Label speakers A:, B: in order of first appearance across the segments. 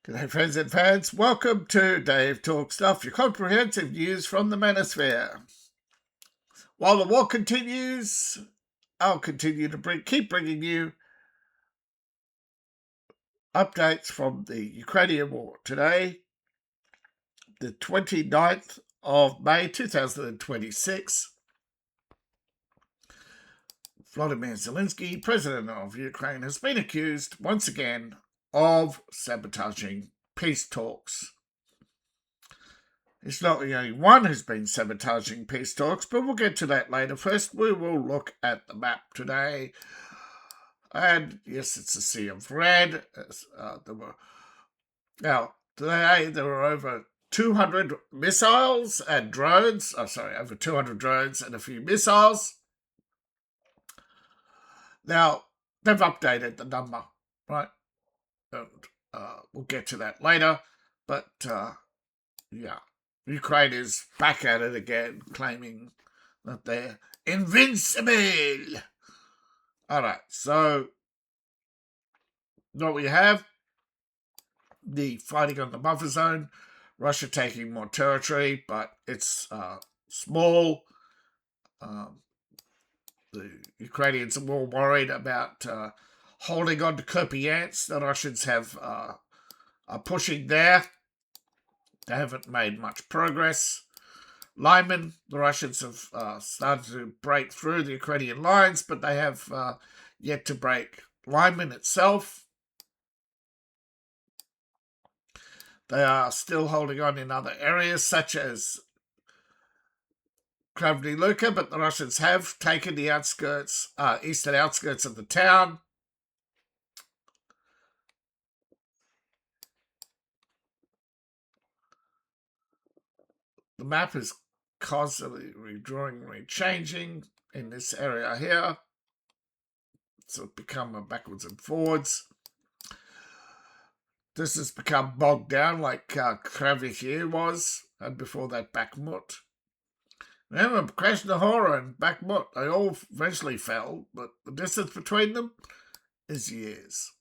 A: G'day friends and fans, welcome to Dave Talk Stuff, your comprehensive news from the manosphere. While the war continues, I'll continue to keep bringing you updates from the Ukrainian war. Today, the 29th of May 2026, Vladimir Zelensky, president of Ukraine, has been accused once again of sabotaging peace talks. It's not the only one who's been sabotaging peace talks, but we'll get to that later. First, we will look at the map today. And yes, it's a sea of red. Today there were over 200 missiles and drones. Over 200 drones and a few missiles. Now, they've updated the number, right? And we'll get to that later. But, yeah. Ukraine is back at it again, claiming that they're invincible. All right, so what we have, the fighting on the buffer zone, Russia taking more territory, but it's small. The Ukrainians are more worried about holding on to Kupiansk. The Russians are pushing there. They haven't made much progress. Liman, the Russians have started to break through the Ukrainian lines, but they have yet to break Liman itself. They are still holding on in other areas, such as Kravny Luka, but the Russians have taken the eastern outskirts of the town. The map is constantly redrawing, rechanging in this area here. So it's become a backwards and forwards. This has become bogged down like Kravich was, and before that Bakhmut. Remember, Krasnohora and Bakhmut, they all eventually fell, but the distance between them is years.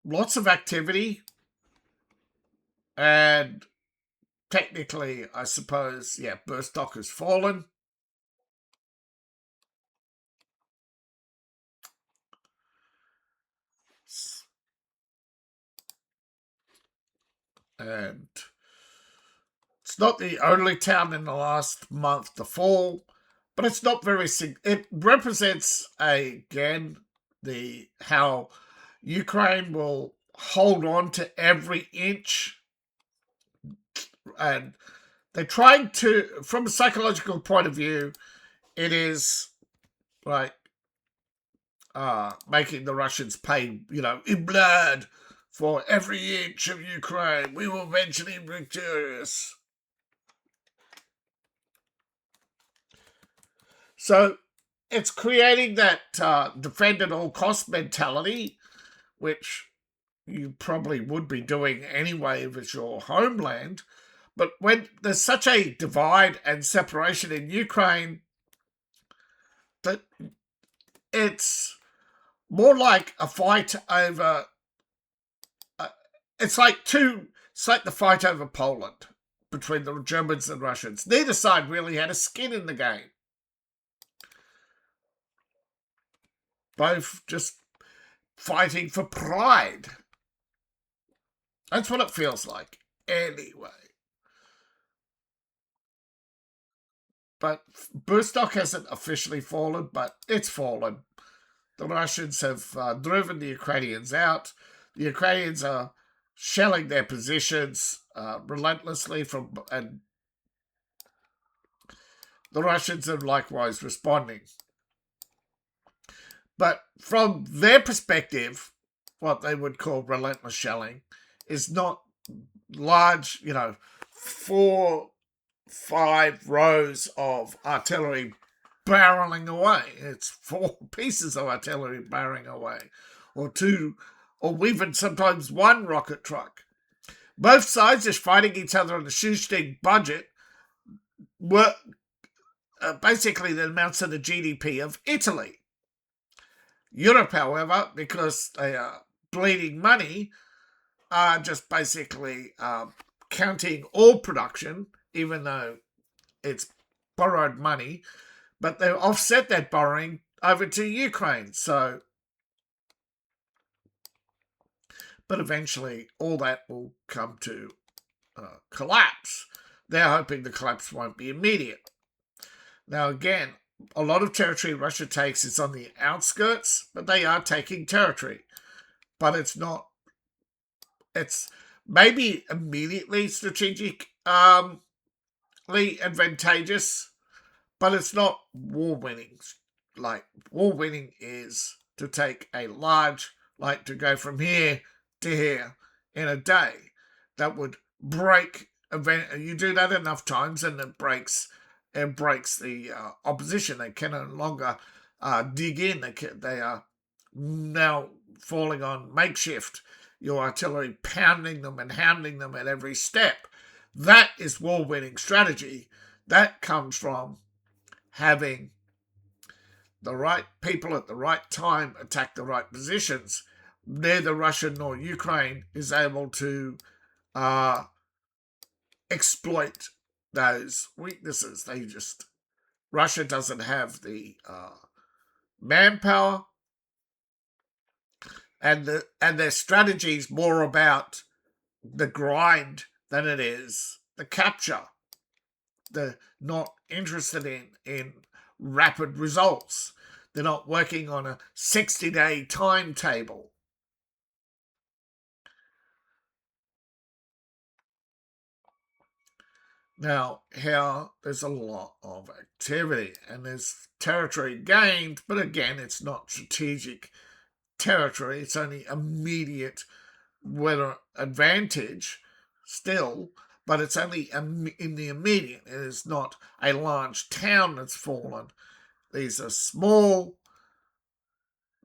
A: Lots of activity, and technically, I suppose, Burstock has fallen. And it's not the only town in the last month to fall, but it's not very. It represents again how Ukraine will hold on to every inch, and they're trying to, from a psychological point of view, it is like making the Russians pay, in blood for every inch of Ukraine. We will eventually be victorious. So it's creating that defend at all cost mentality, which you probably would be doing anyway if it's your homeland. But when there's such a divide and separation in Ukraine, that it's more like a fight over. It's like the fight over Poland between the Germans and Russians. Neither side really had a skin in the game. Both just fighting for pride. That's what it feels like, anyway. But Burstock hasn't officially fallen, but it's fallen. The Russians have driven the Ukrainians out. The Ukrainians are shelling their positions relentlessly and the Russians are likewise responding. But from their perspective, what they would call relentless shelling is not large, 4-5 rows of artillery barreling away. It's 4 pieces of artillery barreling away, or 2, or even sometimes 1 rocket truck. Both sides are fighting each other on a shoestring budget, were basically the amounts of the GDP of Italy. Europe, however, because they are bleeding money, are just basically counting all production, even though it's borrowed money, but they offset that borrowing over to Ukraine. So, but eventually all that will come to collapse. They're hoping the collapse won't be immediate. Now, again, a lot of territory Russia takes is on the outskirts, but they are taking territory. But it's not, it's maybe immediately strategically advantageous, but it's not war winning. Like, war winning is to take a large, like to go from here to here in a day. That would break event. You do that enough times, and it breaks the opposition. They can no longer dig in. They are now falling on makeshift. Your artillery pounding them and hounding them at every step. That is war winning strategy. That comes from having the right people at the right time attack the right positions. Neither Russia nor Ukraine is able to exploit those weaknesses. Russia doesn't have the manpower, and their strategy is more about the grind than it is the capture. They're not interested in rapid results. They're not working on a 60-day timetable. Now, here there's a lot of activity and there's territory gained, but again, it's not strategic territory. It's only immediate weather advantage still, but it's only in the immediate. It is not a large town that's fallen. These are small,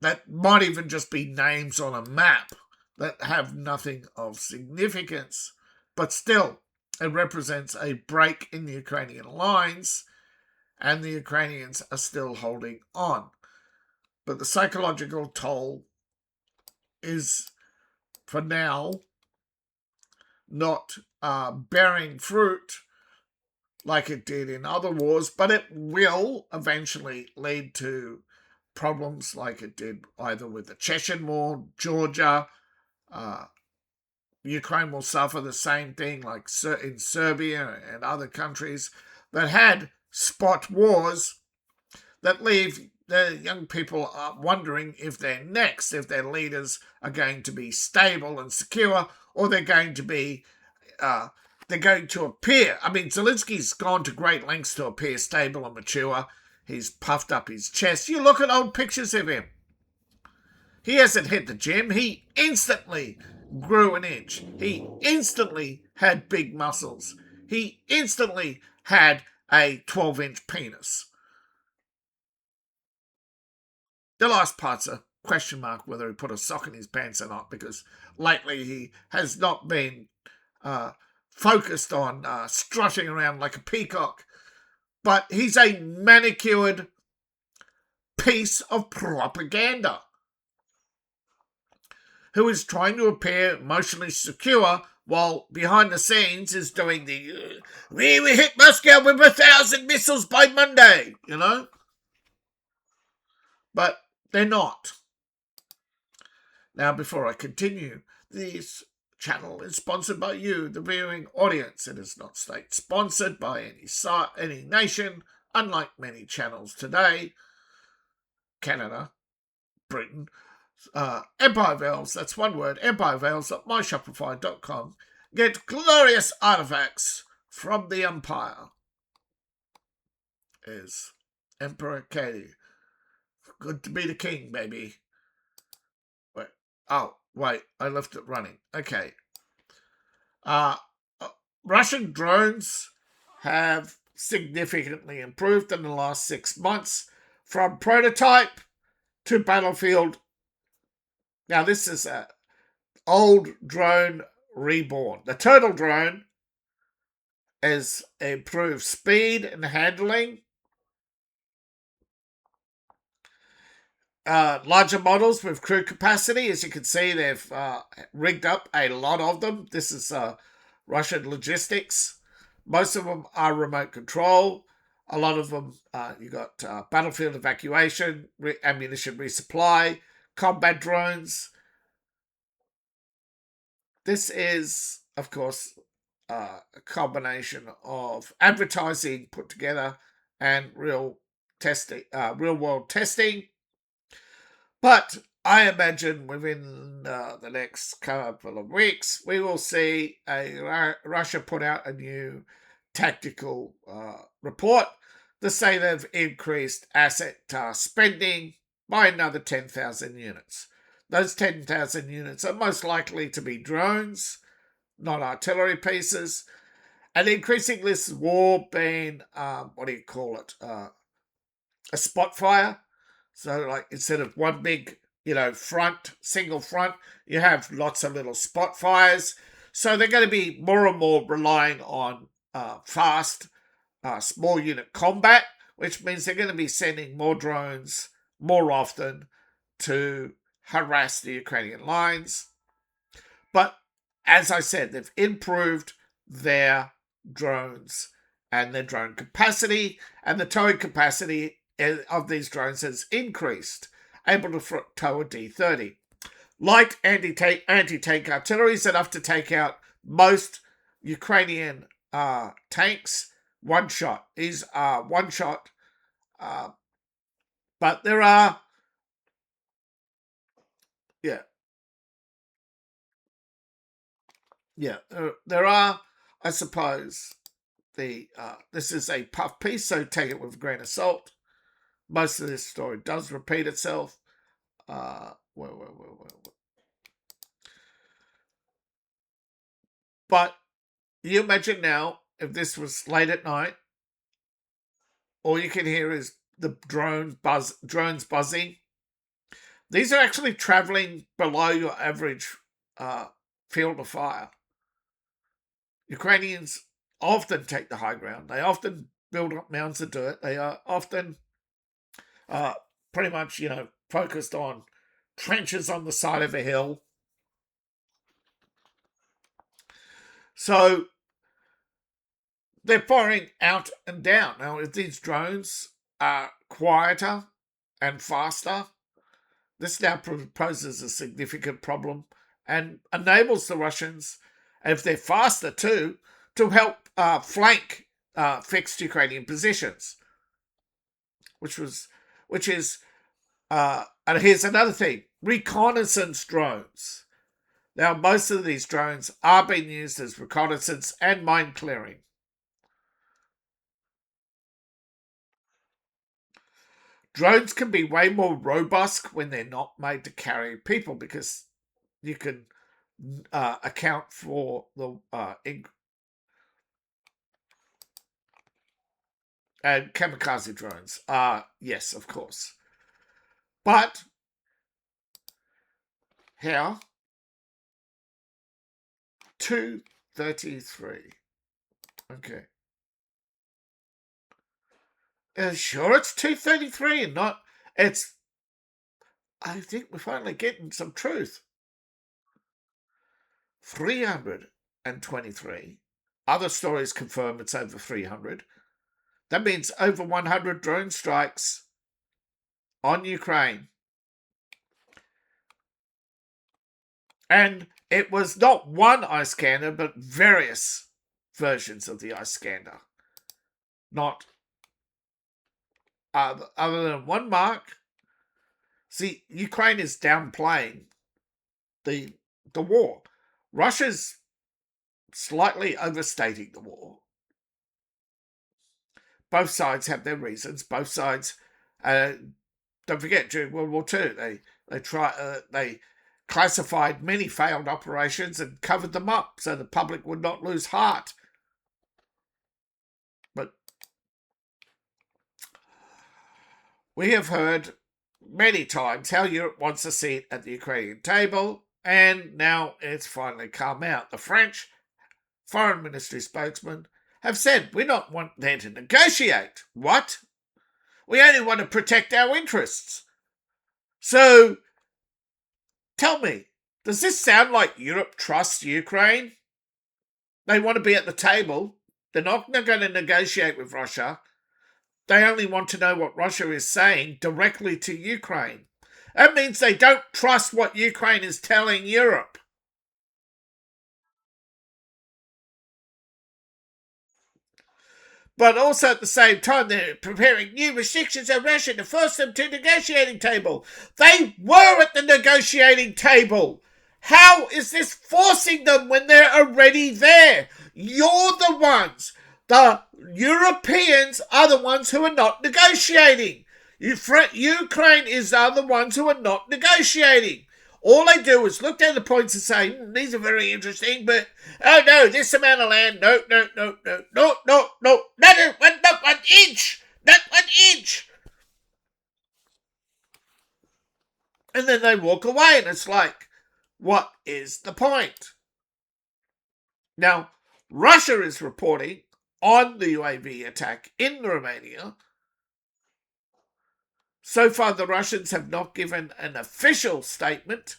A: that might even just be names on a map that have nothing of significance, but still, it represents a break in the Ukrainian lines, and the Ukrainians are still holding on. But the psychological toll is, for now, not bearing fruit like it did in other wars, but it will eventually lead to problems like it did either with the Chechen War, Georgia. Ukraine will suffer the same thing like in Serbia and other countries that had spot wars that leave the young people wondering if they're next, if their leaders are going to be stable and secure, or they're going to be they're going to appear. I mean, Zelensky's gone to great lengths to appear stable and mature. He's puffed up his chest. You look at old pictures of him. He hasn't hit the gym. He instantly grew an inch. He instantly had big muscles. He instantly had a 12-inch penis. The last part's a question mark whether he put a sock in his pants or not, because lately he has not been focused on strutting around like a peacock. But he's a manicured piece of propaganda who is trying to appear emotionally secure while behind the scenes is doing the we hit Moscow with 1,000 missiles by Monday, But they're not. Now, before I continue, this channel is sponsored by you, the viewing audience. It is not state-sponsored by any nation, unlike many channels today. Canada, Britain, Empire Veils, that's one word, empireveils.myshopify.com. Get glorious artifacts from the Empire. Is Emperor Katie. Good to be the king, baby. Wait, I left it running. Okay. Russian drones have significantly improved in the last 6 months from prototype to battlefield. Now, this is an old drone reborn. The turtle drone has improved speed and handling. larger models with crew capacity. As you can see, they've rigged up a lot of them. This is Russian logistics. Most of them are remote control. A lot of them, you got battlefield evacuation, ammunition resupply, combat drones. This is, of course, a combination of advertising put together and real testing, real world testing. But I imagine within the next couple of weeks, we will see Russia put out a new tactical report to say they've increased asset spending by another 10,000 units. Those 10,000 units are most likely to be drones, not artillery pieces. And increasing this war being, what do you call it? A spot fire. So, like, instead of one big, single front, you have lots of little spot fires. So they're going to be more and more relying on fast, small unit combat, which means they're going to be sending more drones more often to harass the Ukrainian lines. But as I said, they've improved their drones and their drone capacity, and the towing capacity of these drones has increased, able to tow a D-30. Light anti-tank artillery is enough to take out most Ukrainian tanks. One shot is one shot, but there are, yeah, there are, I suppose, this is a puff piece, so take it with a grain of salt. Most of this story does repeat itself. But you imagine now, if this was late at night, all you can hear is the drones buzzing. These are actually traveling below your average field of fire. Ukrainians often take the high ground. They often build up mounds of dirt. They are often pretty much, focused on trenches on the side of a hill. So they're firing out and down. Now, if these drones are quieter and faster, this now poses a significant problem and enables the Russians, if they're faster too, to help flank fixed Ukrainian positions. Which is, and here's another thing: reconnaissance drones. Now, most of these drones are being used as reconnaissance and mine clearing. Drones can be way more robust when they're not made to carry people, because you can account for the and kamikaze drones. Yes, of course. But here, 233. Okay. Sure, it's 233 and not. It's. I think we're finally getting some truth. 323. Other stories confirm it's over 300. That means over 100 drone strikes on Ukraine. And it was not one ice scanner, but various versions of the ice scanner. Not other than one mark. See, Ukraine is downplaying the war. Russia's slightly overstating the war. Both sides have their reasons. Both sides, don't forget, during World War II, they classified many failed operations and covered them up so the public would not lose heart. But we have heard many times how Europe wants a seat at the Ukrainian table, and now it's finally come out. The French Foreign Ministry spokesman have said, we're not there to negotiate. What? We only want to protect our interests. So tell me, does this sound like Europe trusts Ukraine? They want to be at the table. They're not going to negotiate with Russia. They only want to know what Russia is saying directly to Ukraine. That means they don't trust what Ukraine is telling Europe. But also at the same time, they're preparing new restrictions on Russia to force them to the negotiating table. They were at the negotiating table. How is this forcing them when they're already there? You're the ones. The Europeans are the ones who are not negotiating. Ukraine is the ones who are not negotiating. All they do is look down the points and say, these are very interesting, but oh no, this amount of land, no, not 1 inch, not 1 inch. And then they walk away, and it's like, what is the point? Now, Russia is reporting on the UAV attack in Romania. So far, the Russians have not given an official statement.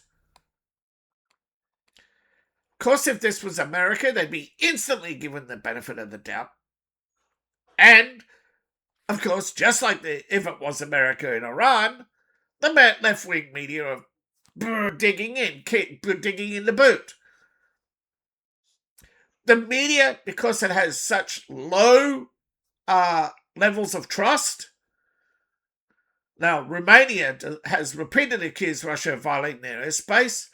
A: Of course, if this was America, they'd be instantly given the benefit of the doubt. And, of course, just like if it was America in Iran, the left-wing media are digging in the boot. The media, because it has such low levels of trust. Now, Romania has repeatedly accused Russia of violating their airspace.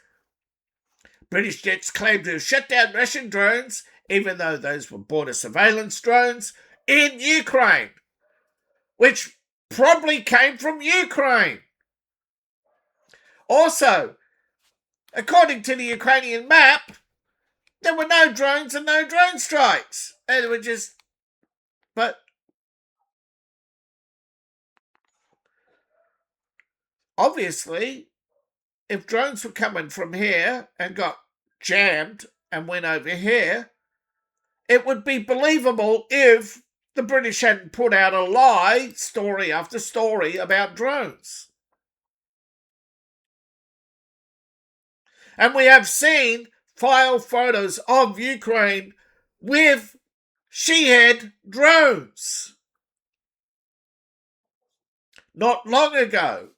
A: British jets claim to have shut down Russian drones, even though those were border surveillance drones, in Ukraine, which probably came from Ukraine. Also, according to the Ukrainian map, there were no drones and no drone strikes. They were just... But obviously, if drones were coming from here and got jammed and went over here, it would be believable if the British hadn't put out a lie, story after story, about drones. And we have seen file photos of Ukraine with Shahed drones not long ago.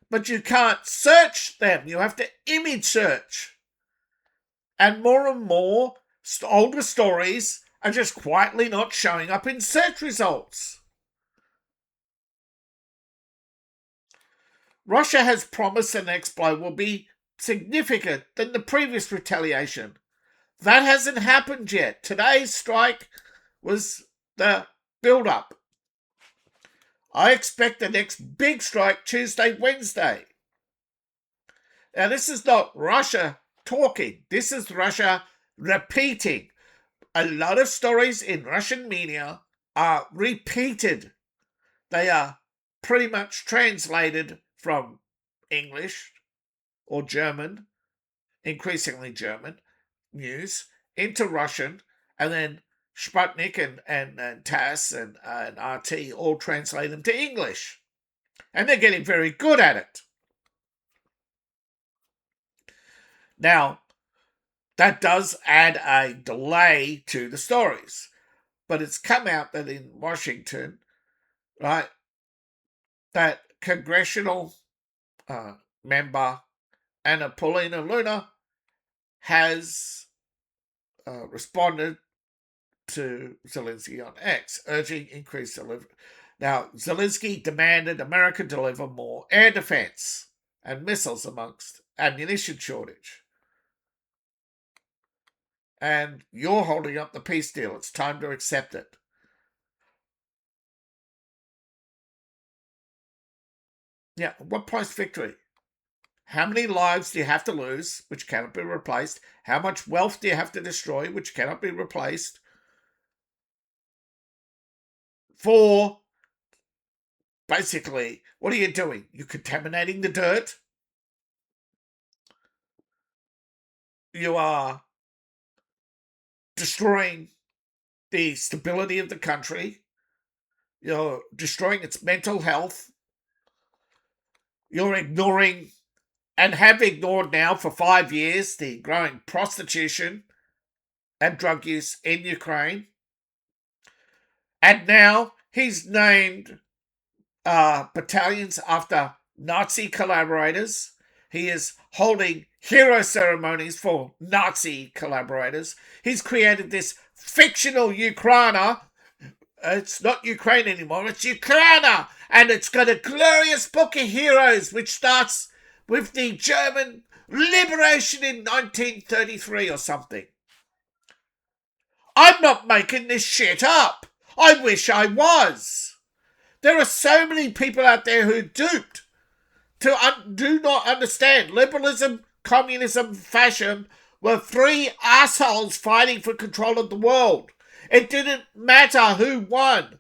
A: But you can't search them. You have to image search. And more older stories are just quietly not showing up in search results. Russia has promised the next blow will be significant than the previous retaliation. That hasn't happened yet. Today's strike was the build-up. I expect the next big strike Tuesday, Wednesday. Now, this is not Russia talking. This is Russia repeating. A lot of stories in Russian media are repeated. They are pretty much translated from English or German, increasingly German, news into Russian, and then Sputnik and TASS and RT all translate them to English. And they're getting very good at it. Now, that does add a delay to the stories. But it's come out that in Washington, right, that congressional member Anna Paulina Luna has responded to Zelensky on X, urging increased delivery. Now, Zelensky demanded America deliver more air defense and missiles amongst ammunition shortage. And you're holding up the peace deal. It's time to accept it. Yeah, what price victory? How many lives do you have to lose, which cannot be replaced? How much wealth do you have to destroy, which cannot be replaced? For basically, what are you doing? You're contaminating the dirt. You are destroying the stability of the country. You're destroying its mental health. You're ignoring and have ignored now for 5 years the growing prostitution and drug use in Ukraine. And now he's named battalions after Nazi collaborators. He is holding hero ceremonies for Nazi collaborators. He's created this fictional Ukrainer. It's not Ukraine anymore, it's Ukrainer. And it's got a glorious book of heroes, which starts with the German liberation in 1933 or something. I'm not making this shit up. I wish I was. There are so many people out there who are duped, do not understand. Liberalism, communism, fascism were three assholes fighting for control of the world. It didn't matter who won.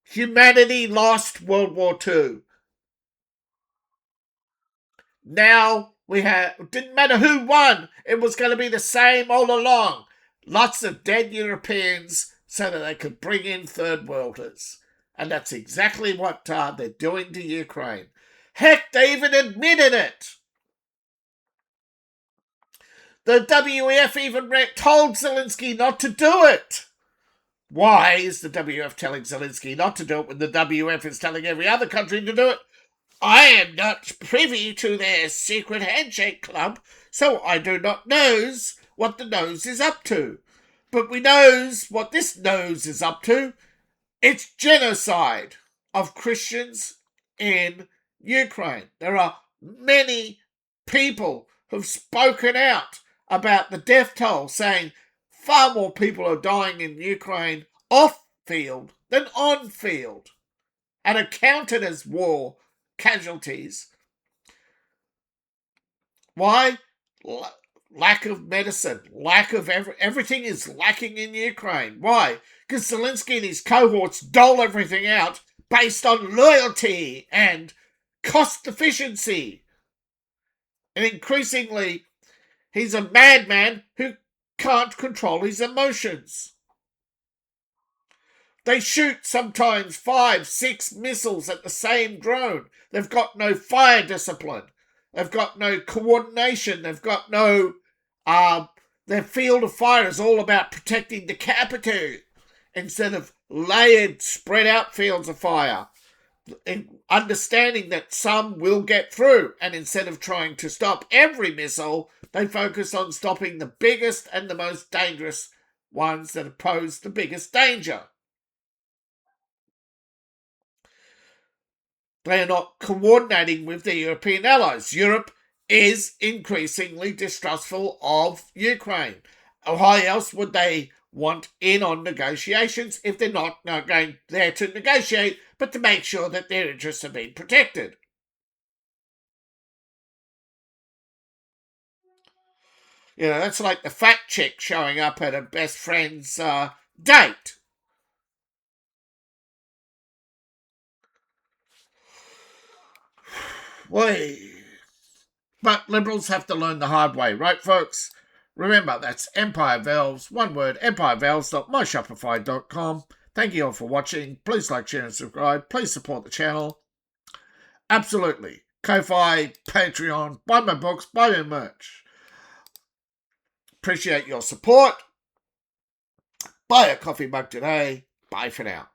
A: Humanity lost World War II. Now it didn't matter who won. It was going to be the same all along. Lots of dead Europeans so that they could bring in third worlders. And that's exactly what they're doing to Ukraine. Heck, they even admitted it. The WEF even told Zelensky not to do it. Why is the WEF telling Zelensky not to do it when the WEF is telling every other country to do it? I am not privy to their secret handshake club, so I do not knows what the nose is up to. But we knows what this nose is up to. It's genocide of Christians in Ukraine. There are many people who've spoken out about the death toll, saying far more people are dying in Ukraine off field than on field, and are counted as war casualties. Why? Lack of medicine, lack of everything is lacking in Ukraine. Why? Because Zelensky and his cohorts dole everything out based on loyalty and cost efficiency. And increasingly, he's a madman who can't control his emotions. They shoot sometimes 5, 6 missiles at the same drone. They've got no fire discipline. They've got no coordination. They've got no... their field of fire is all about protecting the capital instead of layered, spread out fields of fire. Understanding that some will get through, and instead of trying to stop every missile, they focus on stopping the biggest and the most dangerous ones that pose the biggest danger. They are not coordinating with their European allies. Europe is increasingly distrustful of Ukraine. Why else would they want in on negotiations if they're not going there to negotiate, but to make sure that their interests are being protected? You know, that's like the fat chick showing up at her best friend's date. But liberals have to learn the hard way, right, folks? Remember, that's Empire Valves, one word, empirevalves.myshopify.com. Thank you all for watching. Please like, share, and subscribe. Please support the channel. Absolutely. Ko-Fi, Patreon, buy my books, buy my merch. Appreciate your support. Buy a coffee mug today. Bye for now.